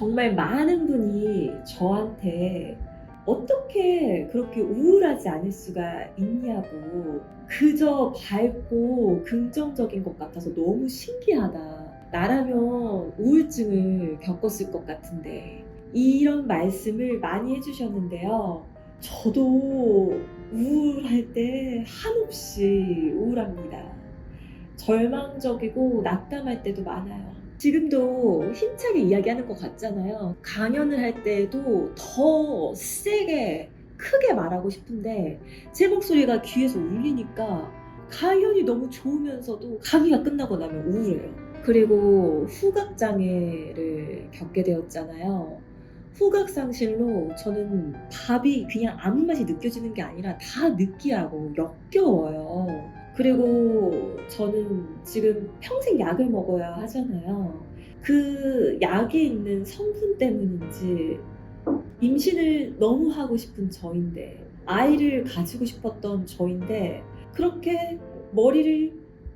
정말 많은 분이 저한테 어떻게 그렇게 우울하지 않을 수가 있냐고, 그저 밝고 긍정적인 것 같아서 너무 신기하다. 나라면 우울증을 겪었을 것 같은데. 이런 말씀을 많이 해주셨는데요. 저도 우울할 때 한없이 우울합니다. 절망적이고 낙담할 때도 많아요. 지금도 힘차게 이야기하는 것 같잖아요. 강연을 할 때도 더 세게 크게 말하고 싶은데 제 목소리가 귀에서 울리니까 강연이 너무 좋으면서도 강의가 끝나고 나면 우울해요. 그리고 후각장애를 겪게 되었잖아요. 후각상실로 저는 밥이 그냥 아무 맛이 느껴지는 게 아니라 다 느끼하고 역겨워요. 그리고 저는 지금 평생 약을 먹어야 하잖아요. 그 약에 있는 성분 때문인지 임신을 너무 하고 싶은 저인데, 아이를 가지고 싶었던 저인데, 그렇게 머리를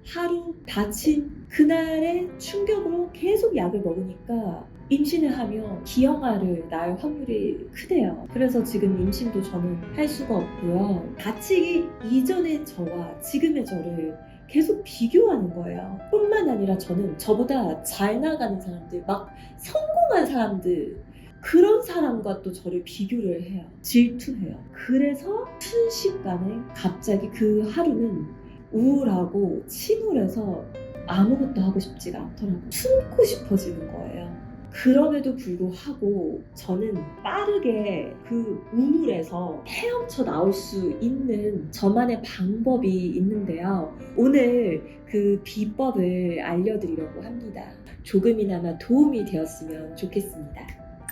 하루 다친 그날의 충격으로 계속 약을 먹으니까 임신을 하면 기형아를 낳을 확률이 크대요. 그래서 지금 임신도 저는 할 수가 없고요. 다치기 이전의 저와 지금의 저를 계속 비교하는 거예요. 뿐만 아니라 저는 저보다 잘 나가는 사람들, 막 성공한 사람들, 그런 사람과 또 저를 비교를 해요. 질투해요. 그래서 순식간에 갑자기 그 하루는 우울하고 침울해서 아무것도 하고 싶지가 않더라고요. 숨고 싶어지는 거예요. 그럼에도 불구하고 저는 빠르게 그 우물에서 헤엄쳐 나올 수 있는 저만의 방법이 있는데요. 오늘 그 비법을 알려드리려고 합니다. 조금이나마 도움이 되었으면 좋겠습니다.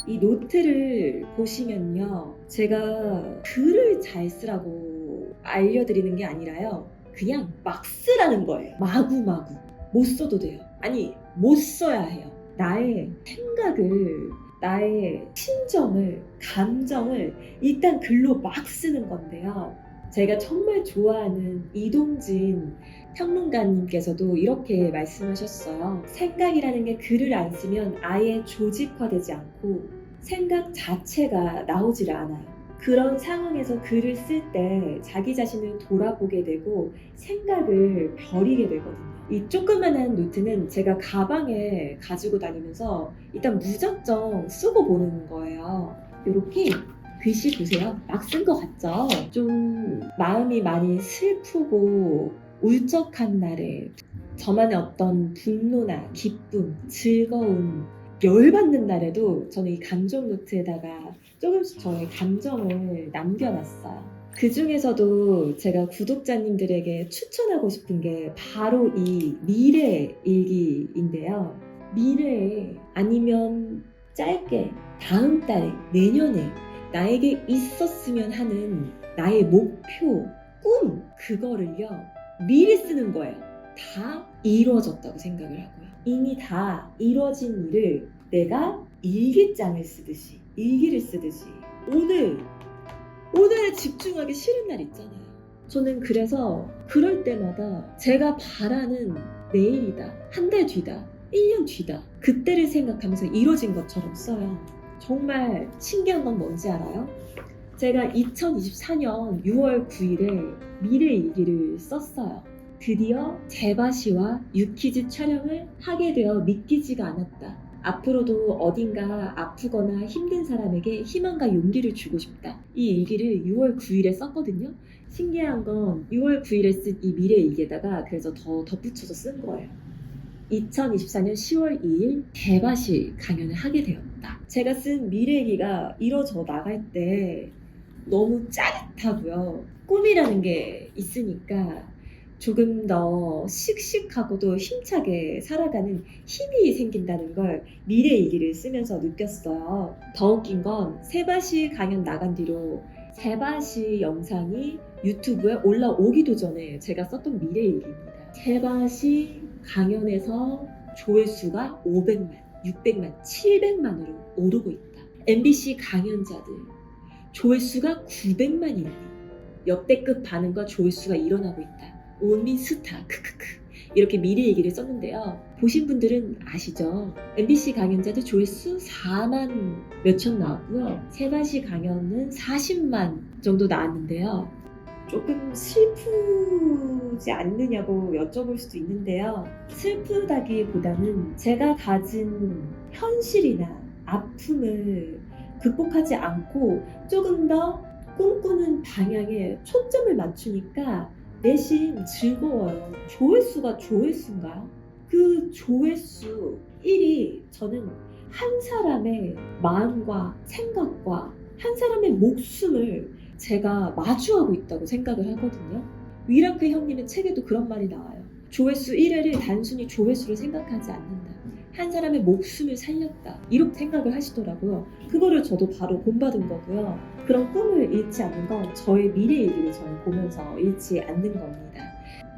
이 노트를 보시면요, 제가 글을 잘 쓰라고 알려드리는 게 아니라요, 그냥 막 쓰라는 거예요. 마구마구. 못 써도 돼요. 아니, 못 써야 해요. 나의 생각을, 나의 심정을, 감정을 일단 글로 막 쓰는 건데요. 제가 정말 좋아하는 이동진 평론가님께서도 이렇게 말씀하셨어요. 생각이라는 게 글을 안 쓰면 아예 조직화되지 않고 생각 자체가 나오질 않아요. 그런 상황에서 글을 쓸 때 자기 자신을 돌아보게 되고 생각을 버리게 되거든요. 이 조그만한 노트는 제가 가방에 가지고 다니면서 일단 무작정 쓰고 보는 거예요. 이렇게 글씨 보세요. 막 쓴 것 같죠? 좀 마음이 많이 슬프고 울적한 날에 저만의 어떤 분노나 기쁨, 즐거움, 열받는 날에도 저는 이 감정 노트에다가 조금씩 저의 감정을 남겨놨어요. 그 중에서도 제가 구독자님들에게 추천하고 싶은 게 바로 이 미래 일기인데요. 미래에, 아니면 짧게 다음 달에, 내년에 나에게 있었으면 하는 나의 목표, 꿈, 그거를요 미리 쓰는 거예요. 다 이루어졌다고 생각을 하고요. 이미 다 이루어진 일을 내가 일기장을 쓰듯이, 일기를 쓰듯이 오늘에 집중하기 싫은 날 있잖아요. 저는 그래서 그럴 때마다 제가 바라는 내일이다, 한 달 뒤다, 1년 뒤다, 그때를 생각하면서 이루어진 것처럼 써요. 정말 신기한 건 뭔지 알아요? 제가 2024년 6월 9일에 미래 일기를 썼어요. 드디어 제바시와 유키즈 촬영을 하게 되어 믿기지가 않았다. 앞으로도 어딘가 아프거나 힘든 사람에게 희망과 용기를 주고 싶다. 이 일기를 6월 9일에 썼거든요. 신기한 건 6월 9일에 쓴 이 미래 일기에다가 그래서 더 덧붙여서 쓴 거예요. 2024년 10월 2일 대바시 강연을 하게 되었다. 제가 쓴 미래일기가 이뤄져 나갈 때 너무 짜릿하고요. 꿈이라는 게 있으니까 조금 더 씩씩하고도 힘차게 살아가는 힘이 생긴다는 걸 미래일기를 쓰면서 느꼈어요. 더 웃긴 건 세바시 강연 나간 뒤로 세바시 영상이 유튜브에 올라오기도 전에 제가 썼던 미래일기입니다. 세바시 강연에서 조회수가 500만, 600만, 700만으로 오르고 있다. MBC 강연자들 조회수가 900만이라니. 역대급 반응과 조회수가 일어나고 있다. 온리 스타 크크크. 이렇게 미래 얘기를 썼는데요. 보신 분들은 아시죠? MBC 강연자들 조회수 4만 몇천 나왔고요. 세바시 강연은 40만 정도 나왔는데요. 조금 슬프지 않느냐고 여쭤볼 수도 있는데요. 슬프다기보다는 제가 가진 현실이나 아픔을 극복하지 않고 조금 더 꿈꾸는 방향에 초점을 맞추니까 내심 즐거워요. 조회수가 조회수인가요? 그 조회수 1이 저는 한 사람의 마음과 생각과 한 사람의 목숨을 제가 마주하고 있다고 생각을 하거든요. 위라크 형님의 책에도 그런 말이 나와요. 조회수 1회를 단순히 조회수로 생각하지 않는다. 한 사람의 목숨을 살렸다. 이렇게 생각을 하시더라고요. 그거를 저도 바로 본받은 거고요. 그런 꿈을 잃지 않는 건 저의 미래 얘기를 저는 보면서 잃지 않는 겁니다.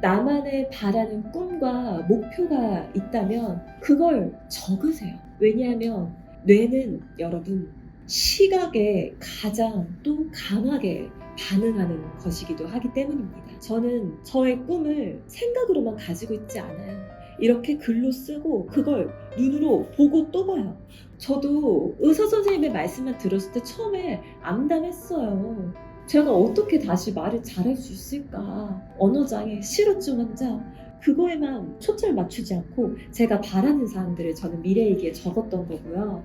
나만의 바라는 꿈과 목표가 있다면 그걸 적으세요. 왜냐하면 뇌는 여러분 시각에 가장 또 강하게 반응하는 것이기도 하기 때문입니다. 저는 저의 꿈을 생각으로만 가지고 있지 않아요. 이렇게 글로 쓰고 그걸 눈으로 보고 또 봐요. 저도 의사 선생님의 말씀만 들었을 때 처음에 암담했어요. 제가 어떻게 다시 말을 잘할 수 있을까? 언어장애, 실어증 환자, 그거에만 초점을 맞추지 않고 제가 바라는 사람들을 저는 미래일기에 적었던 거고요.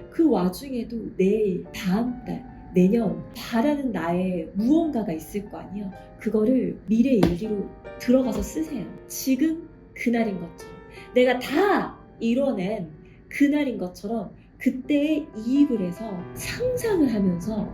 그 와중에도 내일, 다음 달, 내년 바라는 나의 무언가가 있을 거 아니에요. 그거를 미래일기로 들어가서 쓰세요. 지금 그날인 것처럼 내가 다 이뤄낸 그날인 것처럼 그때의 이입을 해서 상상을 하면서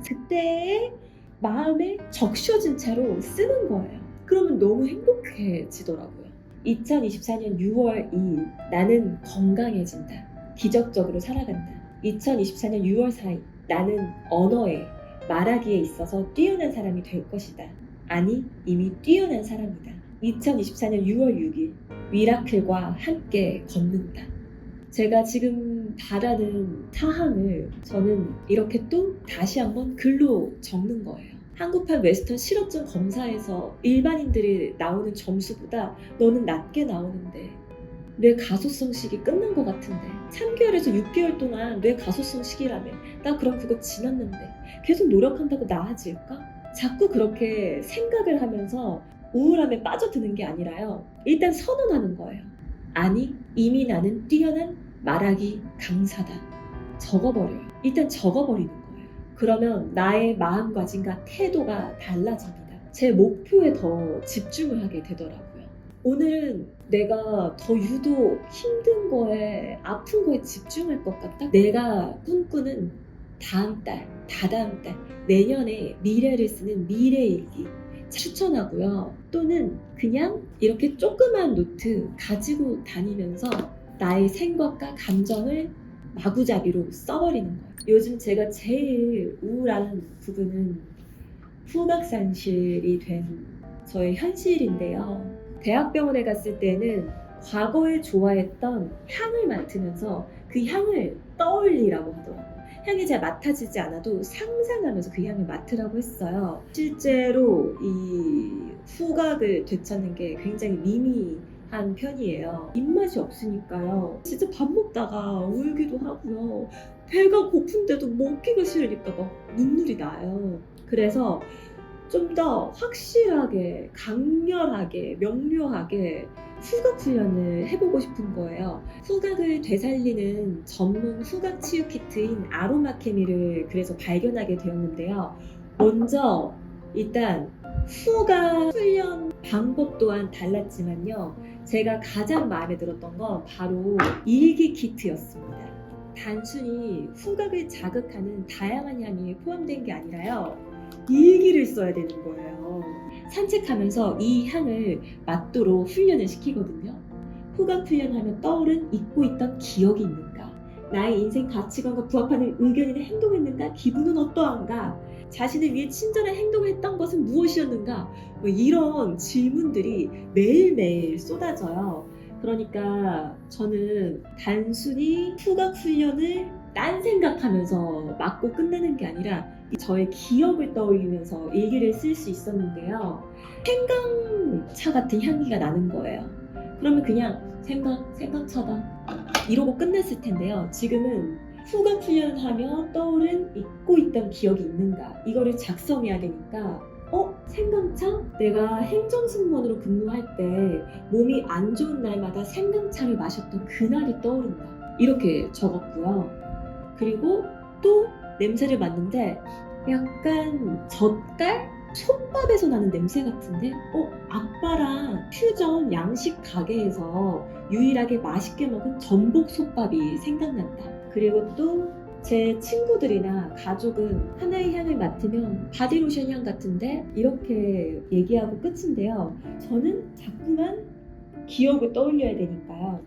그때의 마음에 적셔진 채로 쓰는 거예요. 그러면 너무 행복해지더라고요. 2024년 6월 2일 나는 건강해진다. 기적적으로 살아간다. 2024년 6월 4일 나는 언어에 말하기에 있어서 뛰어난 사람이 될 것이다. 아니 이미 뛰어난 사람이다. 2024년 6월 6일 미라클과 함께 걷는다. 제가 지금 바라는 사항을 저는 이렇게 또 다시 한번 글로 적는 거예요. 한국판 웨스턴 실업증 검사에서 일반인들이 나오는 점수보다 너는 낮게 나오는데 뇌 가소성 시기 끝난 것 같은데 3개월에서 6개월 동안 뇌 가소성 시기라며 나 그럼 그거 지났는데 계속 노력한다고 나아질까? 자꾸 그렇게 생각을 하면서 우울함에 빠져드는 게 아니라요. 일단 선언하는 거예요. 아니 이미 나는 뛰어난 말하기 강사다. 적어버려요. 일단 적어버리는 거예요. 그러면 나의 마음가짐과 태도가 달라집니다. 제 목표에 더 집중을 하게 되더라고요. 오늘은 내가 더 유독 힘든 거에 아픈 거에 집중할 것 같다. 내가 꿈꾸는 다음 달, 다다음 달, 내년에 미래를 쓰는 미래일기 추천하고요. 또는 그냥 이렇게 조그만 노트 가지고 다니면서 나의 생각과 감정을 마구잡이로 써버리는 거예요. 요즘 제가 제일 우울한 부분은 후각상실이 된 저의 현실인데요. 대학병원에 갔을 때는 과거에 좋아했던 향을 맡으면서 그 향을 떠올리라고 하더라고요. 향이 잘 맡아지지 않아도 상상하면서 그 향을 맡으라고 했어요. 실제로 이 후각을 되찾는 게 굉장히 미미한 편이에요. 입맛이 없으니까요. 진짜 밥 먹다가 울기도 하고요. 배가 고픈데도 먹기가 싫으니까 막 눈물이 나요. 그래서 좀 더 확실하게, 강렬하게, 명료하게 후각 훈련을 해보고 싶은 거예요. 후각을 되살리는 전문 후각 치유 키트인 아로마 케미를 그래서 발견하게 되었는데요. 먼저 일단 후각 훈련 방법 또한 달랐지만요. 제가 가장 마음에 들었던 건 바로 일기 키트였습니다. 단순히 후각을 자극하는 다양한 향이 포함된 게 아니라요. 일기를 써야 되는 거예요. 산책하면서 이 향을 맡도록 훈련을 시키거든요. 후각 훈련하면 떠오른 잊고 있던 기억이 있는가? 나의 인생 가치관과 부합하는 의견이나 행동했는가? 기분은 어떠한가? 자신을 위해 친절한 행동을 했던 것은 무엇이었는가? 뭐 이런 질문들이 매일매일 쏟아져요. 그러니까 저는 단순히 후각 훈련을 딴 생각하면서 맞고 끝내는 게 아니라 저의 기억을 떠올리면서 일기를 쓸 수 있었는데요. 생강차 같은 향기가 나는 거예요. 그러면 그냥 생강차다 이러고 끝냈을 텐데요. 지금은 후각 훈련하며 떠오른 잊고 있던 기억이 있는가 이거를 작성해야 되니까 생강차? 내가 행정승무원으로 근무할 때 몸이 안 좋은 날마다 생강차를 마셨던 그날이 떠오른다 이렇게 적었고요. 그리고 또 냄새를 맡는데 약간 젓갈? 솥밥에서 나는 냄새 같은데 아빠랑 퓨전 양식 가게에서 유일하게 맛있게 먹은 전복 솥밥이 생각난다. 그리고 또 제 친구들이나 가족은 하나의 향을 맡으면 바디로션 향 같은데 이렇게 얘기하고 끝인데요. 저는 자꾸만 기억을 떠올려야 되니까요.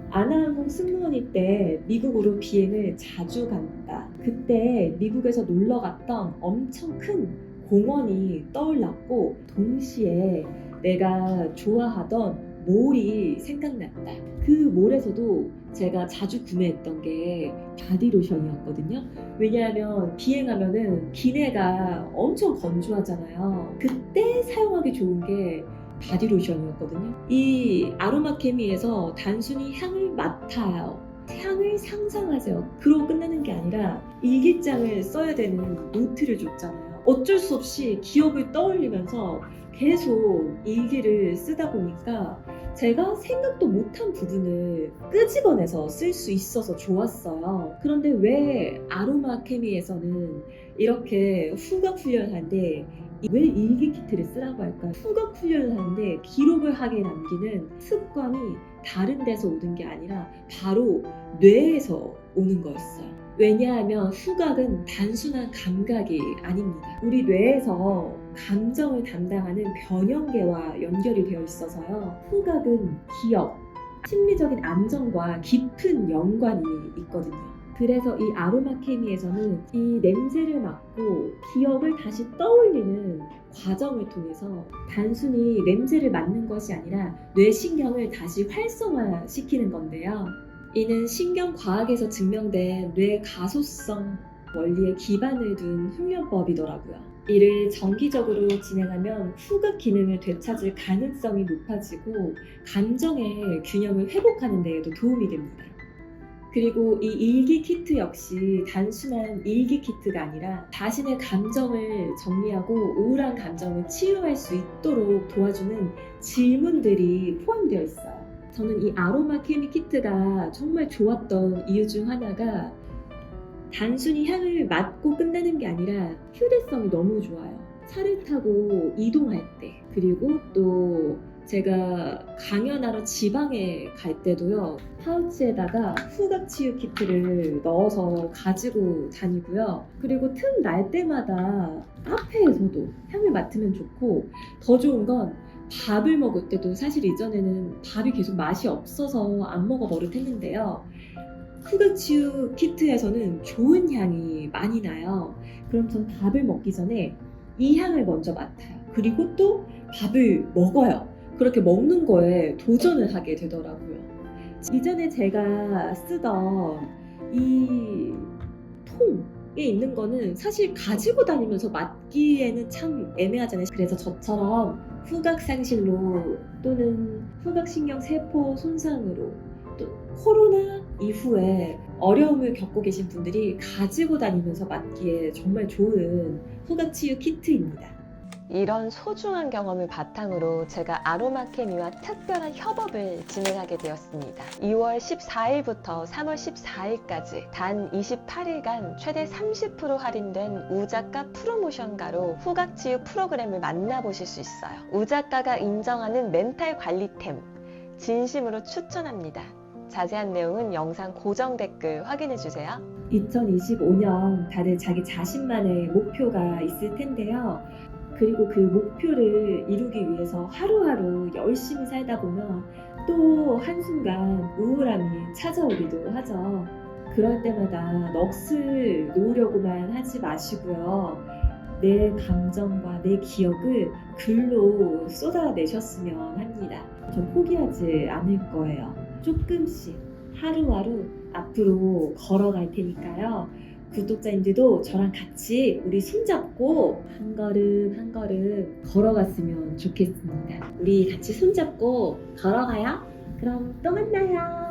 아나항공 승무원일 때 미국으로 비행을 자주 간다. 그때 미국에서 놀러 갔던 엄청 큰 공원이 떠올랐고 동시에 내가 좋아하던 몰이 생각났다. 그 몰에서도 제가 자주 구매했던 게 바디로션이었거든요. 왜냐하면 비행하면은 기내가 엄청 건조하잖아요. 그때 사용하기 좋은 게 바디로션이었거든요. 이 아로마 케미에서 단순히 향을 맡아요. 향을 상상하세요. 그러고 끝내는 게 아니라 일기장을 써야 되는 노트를 줬잖아요. 어쩔 수 없이 기억을 떠올리면서 계속 일기를 쓰다 보니까 제가 생각도 못한 부분을 끄집어내서 쓸 수 있어서 좋았어요. 그런데 왜 아로마 케미에서는 이렇게 후각 훈련하는데 왜 일기 키트를 쓰라고 할까요? 후각 훈련을 하는데 기록을 하게 남기는 습관이 다른 데서 오는 게 아니라 바로 뇌에서 오는 거였어요. 왜냐하면 후각은 단순한 감각이 아닙니다. 우리 뇌에서 감정을 담당하는 변형계와 연결이 되어 있어서요. 후각은 기억, 심리적인 안정과 깊은 연관이 있거든요. 그래서 이 아로마 케미에서는 이 냄새를 맡고 기억을 다시 떠올리는 과정을 통해서 단순히 냄새를 맡는 것이 아니라 뇌신경을 다시 활성화시키는 건데요. 이는 신경과학에서 증명된 뇌 가소성 원리에 기반을 둔 훈련법이더라고요. 이를 정기적으로 진행하면 후각 기능을 되찾을 가능성이 높아지고 감정의 균형을 회복하는 데에도 도움이 됩니다. 그리고 이 일기 키트 역시 단순한 일기 키트가 아니라 자신의 감정을 정리하고 우울한 감정을 치유할 수 있도록 도와주는 질문들이 포함되어 있어요. 저는 이 아로마 케미 키트가 정말 좋았던 이유 중 하나가 단순히 향을 맡고 끝내는 게 아니라 휴대성이 너무 좋아요. 차를 타고 이동할 때 그리고 또 제가 강연하러 지방에 갈 때도요. 파우치에다가 후각 치유 키트를 넣어서 가지고 다니고요. 그리고 틈 날 때마다 카페에서도 향을 맡으면 좋고 더 좋은 건 밥을 먹을 때도 사실 이전에는 밥이 계속 맛이 없어서 안 먹어 버릇했는데요. 후각 치유 키트에서는 좋은 향이 많이 나요. 그럼 전 밥을 먹기 전에 이 향을 먼저 맡아요. 그리고 또 밥을 먹어요. 그렇게 먹는 거에 도전을 하게 되더라고요. 이전에 제가 쓰던 이 통에 있는 거는 사실 가지고 다니면서 맡기에는 참 애매하잖아요. 그래서 저처럼 후각상실로 또는 후각신경 세포 손상으로 또 코로나 이후에 어려움을 겪고 계신 분들이 가지고 다니면서 맡기에 정말 좋은 후각치유 키트입니다. 이런 소중한 경험을 바탕으로 제가 아로마 케미와 특별한 협업을 진행하게 되었습니다. 2월 14일부터 3월 14일까지 단 28일간 최대 30% 할인된 우작가 프로모션가로 후각치유 프로그램을 만나보실 수 있어요. 우작가가 인정하는 멘탈 관리템 진심으로 추천합니다. 자세한 내용은 영상 고정 댓글 확인해주세요. 2025년 다들 자기 자신만의 목표가 있을 텐데요. 그리고 그 목표를 이루기 위해서 하루하루 열심히 살다 보면 또 한순간 우울함이 찾아오기도 하죠. 그럴 때마다 넋을 놓으려고만 하지 마시고요. 내 감정과 내 기억을 글로 쏟아내셨으면 합니다. 전 포기하지 않을 거예요. 조금씩 하루하루 앞으로 걸어갈 테니까요. 구독자님들도 저랑 같이 우리 손잡고 한 걸음 한 걸음 걸어갔으면 좋겠습니다. 우리 같이 손잡고 걸어가요. 그럼 또 만나요.